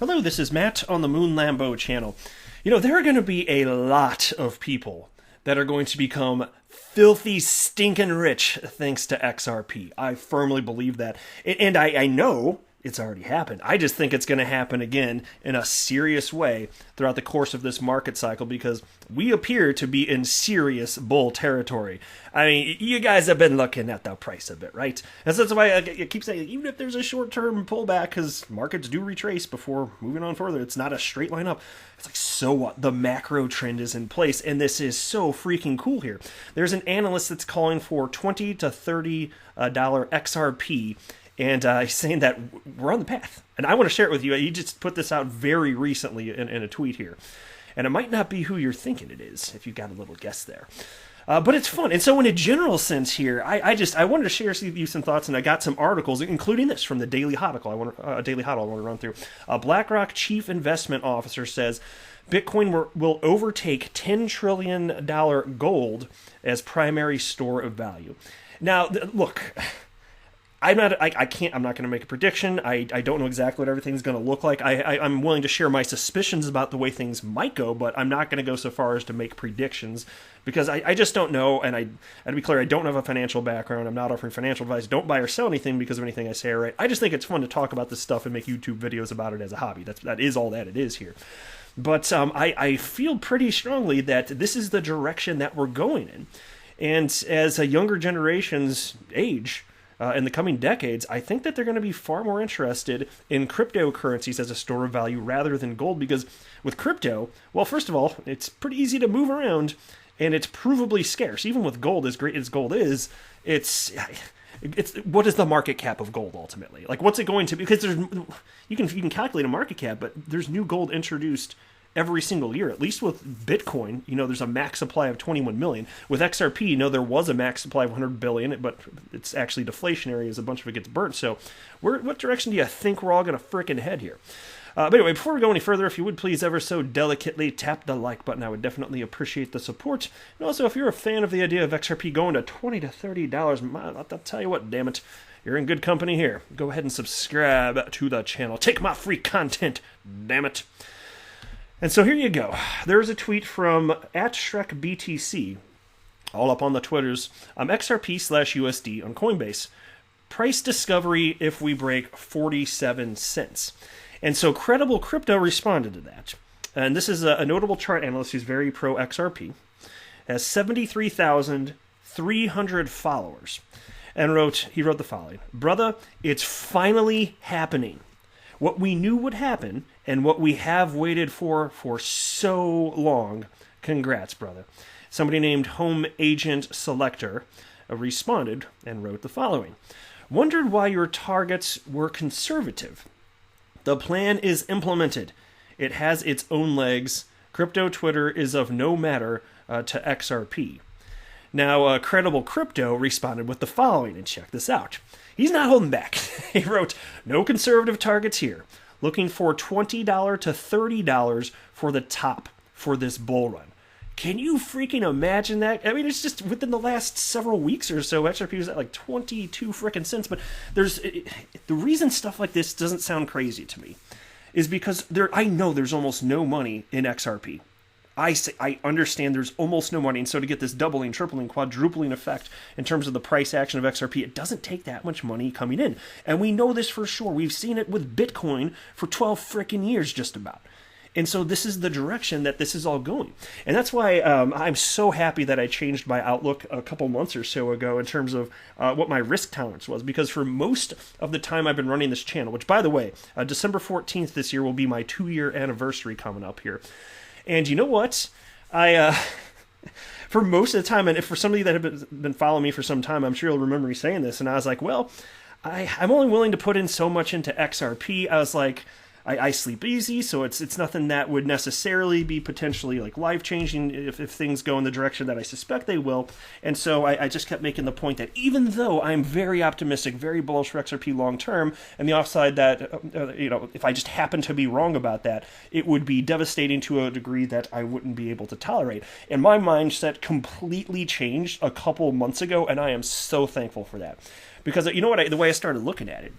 Hello, this is Matt on the Moon Lambo channel. You know, there are going to be a lot of people that are going to become filthy, stinking rich thanks to XRP. I firmly believe that. And I know it's already happened. I just think it's going to happen again in a serious way throughout the course of this market cycle because we appear to be in serious bull territory. I mean, you guys have been looking at the price of it, right? And so that's why I keep saying, even if there's a short-term pullback, because markets do retrace before moving on further, it's not a straight line up. It's like, so what? The macro trend is in place, and this is so freaking cool here. There's an analyst that's calling for $20 to $30 XRP, and he's saying that we're on the path. And I want to share it with you. He just put this out very recently in a tweet here. And it might not be who you're thinking it is, if you got a little guess there. But it's fun. And so in a general sense here, I wanted to share with you some thoughts, and I got some articles, including this from the Daily Hodl I want to run through. BlackRock chief investment officer says Bitcoin will overtake $10 trillion gold as primary store of value. Now, look, I'm not going to make a prediction. I don't know exactly what everything's going to look like. I'm willing to share my suspicions about the way things might go, but I'm not going to go so far as to make predictions because I just don't know. And to be clear, I don't have a financial background. I'm not offering financial advice. Don't buy or sell anything because of anything I say, right? I just think it's fun to talk about this stuff and make YouTube videos about it as a hobby. That is all that it is here. But I feel pretty strongly that this is the direction that we're going in. And as a younger generations age, in the coming decades, I think that they're going to be far more interested in cryptocurrencies as a store of value rather than gold, because with crypto, well, first of all, it's pretty easy to move around, and it's provably scarce. Even with gold, as great as gold is, it's what is the market cap of gold ultimately? Like, what's it going to be? Because you can calculate a market cap, but there's new gold introduced every single year. At least with Bitcoin, there's a max supply of 21 million. With XRP, there was a max supply of 100 billion, but it's actually deflationary as a bunch of it gets burnt. So what direction do you think we're all going to frickin' head here? But anyway, before we go any further, if you would please ever so delicately tap the like button, I would definitely appreciate the support. And also, if you're a fan of the idea of XRP going to $20 to $30, I'll tell you what, damn it, you're in good company here. Go ahead and subscribe to the channel. Take my free content, damn it. And so here you go. There's a tweet from @ShrekBTC, all up on the Twitters, XRP/USD on Coinbase. Price discovery if we break 47 cents. And so Credible Crypto responded to that. And this is a notable chart analyst who's very pro XRP. Has 73,300 followers. And he wrote the following: "Brother, it's finally happening. What we knew would happen, and what we have waited for so long. Congrats, brother." Somebody named Home Agent Selector responded and wrote the following: "Wondered why your targets were conservative. The plan is implemented. It has its own legs. Crypto Twitter is of no matter to XRP." Now, Credible Crypto responded with the following, and check this out. He's not holding back. He wrote, "No conservative targets here. Looking for $20 to $30 for the top for this bull run." Can you freaking imagine that? I mean, it's just within the last several weeks or so, XRP was at like 22 freaking cents. But the reason stuff like this doesn't sound crazy to me is because I know there's almost no money in XRP. I understand there's almost no money, and so to get this doubling, tripling, quadrupling effect in terms of the price action of XRP, it doesn't take that much money coming in. And we know this for sure. We've seen it with Bitcoin for 12 freaking years just about. And so this is the direction that this is all going. And that's why I'm so happy that I changed my outlook a couple months or so ago in terms of what my risk tolerance was. Because for most of the time I've been running this channel, which, by the way, December 14th this year will be my 2-year anniversary coming up here. And you know what? For most of the time, and for some of you that have been following me for some time, I'm sure you'll remember me saying this, and I was like, well, I'm only willing to put in so much into XRP. I was like, I sleep easy, so it's nothing that would necessarily be potentially like life-changing if things go in the direction that I suspect they will. And so I just kept making the point that even though I'm very optimistic, very bullish for XRP long-term, and the offside that, if I just happen to be wrong about that, it would be devastating to a degree that I wouldn't be able to tolerate. And my mindset completely changed a couple months ago, and I am so thankful for that. Because you know what? The way I started looking at it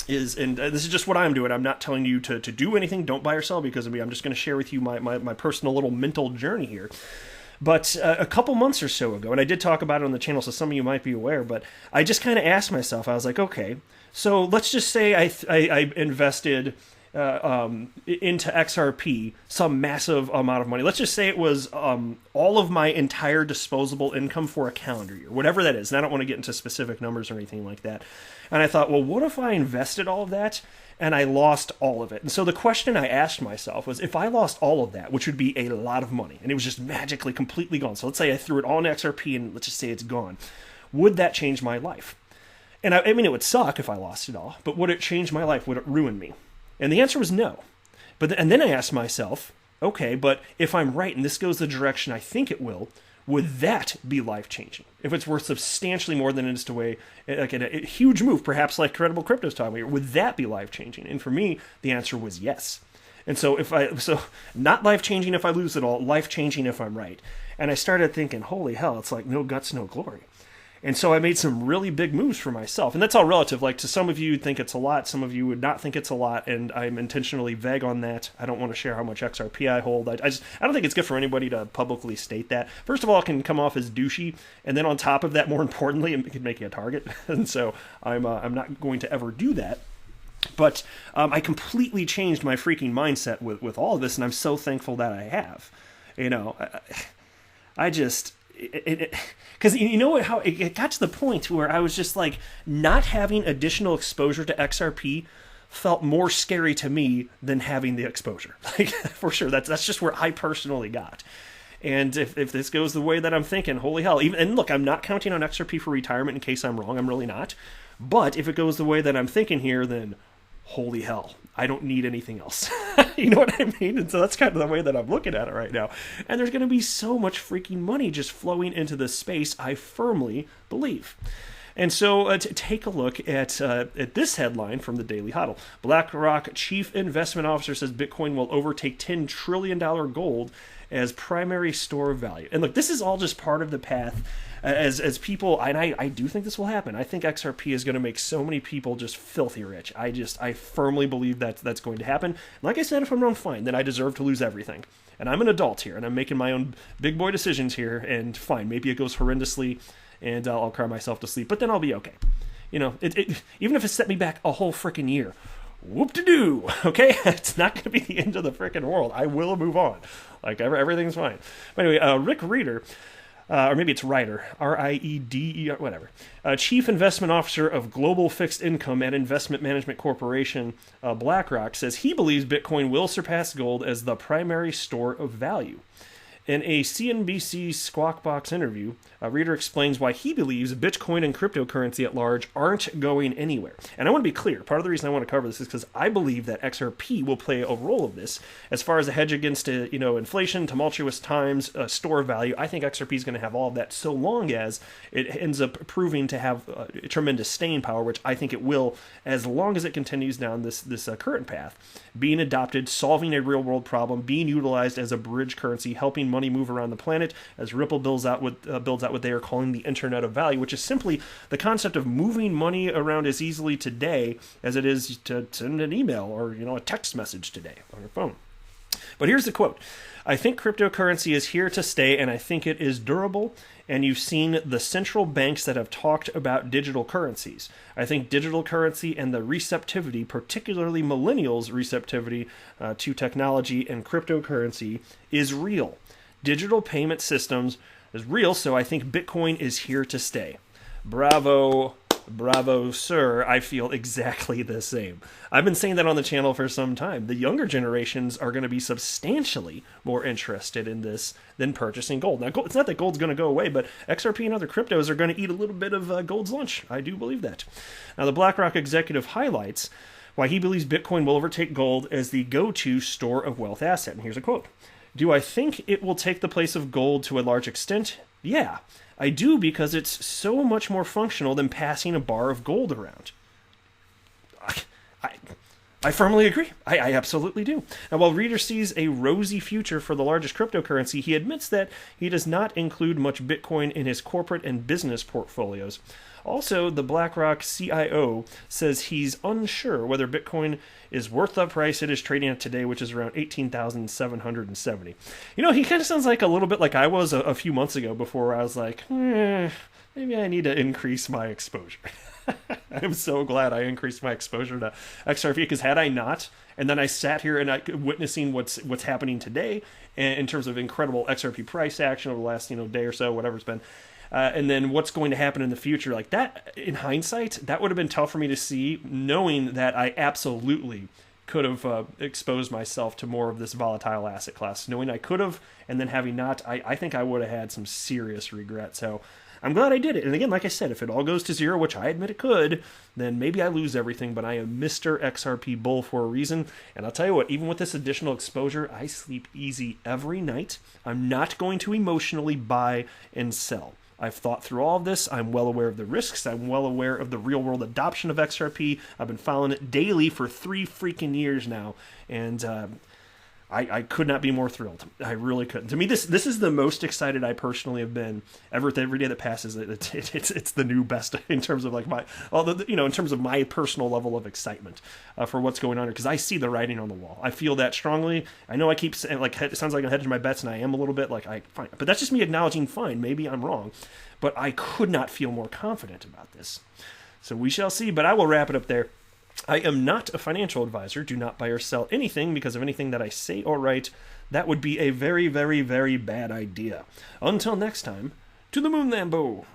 and this is just what I'm doing. I'm not telling you to do anything. Don't buy or sell because of me. I'm just going to share with you my personal little mental journey here. But a couple months or so ago, and I did talk about it on the channel, so some of you might be aware, but I just kind of asked myself, I was like, okay, so let's just say I invested into XRP some massive amount of money. Let's just say it was all of my entire disposable income for a calendar year, whatever that is. And I don't want to get into specific numbers or anything like that. And I thought, well, what if I invested all of that and I lost all of it? And so the question I asked myself was, if I lost all of that, which would be a lot of money, and it was just magically completely gone. So let's say I threw it all in XRP and let's just say it's gone. Would that change my life? And I mean, it would suck if I lost it all, but would it change my life? Would it ruin me? And the answer was no. And then I asked myself, okay, but if I'm right and this goes the direction I think it will, would that be life-changing? If it's worth substantially more than it is to like a huge move, perhaps like Credible Crypto's talking about, would that be life-changing? And for me, the answer was yes. And so not life-changing if I lose it all, life-changing if I'm right. And I started thinking, holy hell, it's like no guts, no glory. And so I made some really big moves for myself. And that's all relative. Like, to some of you think it's a lot, some of you would not think it's a lot, and I'm intentionally vague on that. I don't want to share how much XRP I hold. I don't think it's good for anybody to publicly state that. First of all, it can come off as douchey, and then on top of that, more importantly, it can make you a target. And so I'm not going to ever do that. But I completely changed my freaking mindset with all of this, and I'm so thankful that I have. You know, I just... Because you know how it got to the point where I was just like, not having additional exposure to XRP felt more scary to me than having the exposure. Like, for sure, that's just where I personally got. And if this goes the way that I'm thinking, holy hell! And look, I'm not counting on XRP for retirement in case I'm wrong. I'm really not. But if it goes the way that I'm thinking here, then holy hell, I don't need anything else. You know what I mean? And so that's kind of the way that I'm looking at it right now. And there's going to be so much freaking money just flowing into this space, I firmly believe. And so to take a look at this headline from the Daily Huddle. BlackRock Chief Investment Officer says Bitcoin will overtake $10 trillion gold as primary store of value. And look, this is all just part of the path as people, and I do think this will happen. I think XRP is going to make so many people just filthy rich. I firmly believe that's going to happen. And like I said, if I'm wrong, fine, then I deserve to lose everything. And I'm an adult here, and I'm making my own big boy decisions here, and fine, maybe it goes horrendously, and I'll cry myself to sleep, but then I'll be okay. You know, even if it set me back a whole freaking year, whoop-de-doo, okay? It's not going to be the end of the freaking world. I will move on. Like, everything's fine. But anyway, Rick Rieder, or maybe it's Ryder, R-I-E-D-E-R, whatever, Chief Investment Officer of Global Fixed Income at Investment Management Corporation, BlackRock, says he believes Bitcoin will surpass gold as the primary store of value. In a CNBC Squawk Box interview, Reader explains why he believes Bitcoin and cryptocurrency at large aren't going anywhere. And I want to be clear, part of the reason I want to cover this is because I believe that XRP will play a role of this as far as a hedge against inflation, tumultuous times, store value. I think XRP is going to have all of that so long as it ends up proving to have tremendous staying power, which I think it will as long as it continues down this current path, being adopted, solving a real-world problem, being utilized as a bridge currency, helping money move around the planet as Ripple builds out what they are calling the Internet of Value, which is simply the concept of moving money around as easily today as it is to send an email or a text message today on your phone. But here's the quote. I think cryptocurrency is here to stay, and I think it is durable. And you've seen the central banks that have talked about digital currencies. I think digital currency and the receptivity, particularly millennials' receptivity to technology and cryptocurrency, is real. Digital payment systems is real, so I think Bitcoin is here to stay. Bravo, bravo, sir. I feel exactly the same. I've been saying that on the channel for some time. The younger generations are going to be substantially more interested in this than purchasing gold. Now, it's not that gold's going to go away, but XRP and other cryptos are going to eat a little bit of gold's lunch. I do believe that. Now, the BlackRock executive highlights why he believes Bitcoin will overtake gold as the go-to store of wealth asset. And here's a quote. Do I think it will take the place of gold to a large extent? Yeah, I do, because it's so much more functional than passing a bar of gold around. I firmly agree. I absolutely do. Now, while Reader sees a rosy future for the largest cryptocurrency, he admits that he does not include much Bitcoin in his corporate and business portfolios. Also, the BlackRock CIO says he's unsure whether Bitcoin is worth the price it is trading at today, which is around 18,770. You know, he kind of sounds like a little bit like I was a few months ago before I was like, maybe I need to increase my exposure. I'm so glad I increased my exposure to XRP, because had I not, and then I sat here and witnessing what's happening today in terms of incredible XRP price action over the last day or so, whatever it's been, and then what's going to happen in the future, like that, in hindsight, that would have been tough for me to see, knowing that I absolutely could have exposed myself to more of this volatile asset class. Knowing I could have, and then having not, I think I would have had some serious regret. So I'm glad I did it. And again, like I said, if it all goes to zero, which I admit it could, then maybe I lose everything, but I am Mr. XRP Bull for a reason. And I'll tell you what, even with this additional exposure, I sleep easy every night. I'm not going to emotionally buy and sell. I've thought through all of this. I'm well aware of the risks. I'm well aware of the real-world adoption of XRP. I've been following it daily for 3 freaking years now, and I could not be more thrilled. I really couldn't. To me, this is the most excited I personally have been every day that passes. It's the new best in terms of like in terms of my personal level of excitement for what's going on here, because I see the writing on the wall. I feel that strongly. I know I keep saying, like, it sounds like I'm hedging my bets, and I am a little bit, like, fine, but that's just me acknowledging, fine, maybe I'm wrong, but I could not feel more confident about this. So we shall see. But I will wrap it up there. I am not a financial advisor. Do not buy or sell anything because of anything that I say or write. That would be a very, very, very bad idea. Until next time, to the moon, Lambo!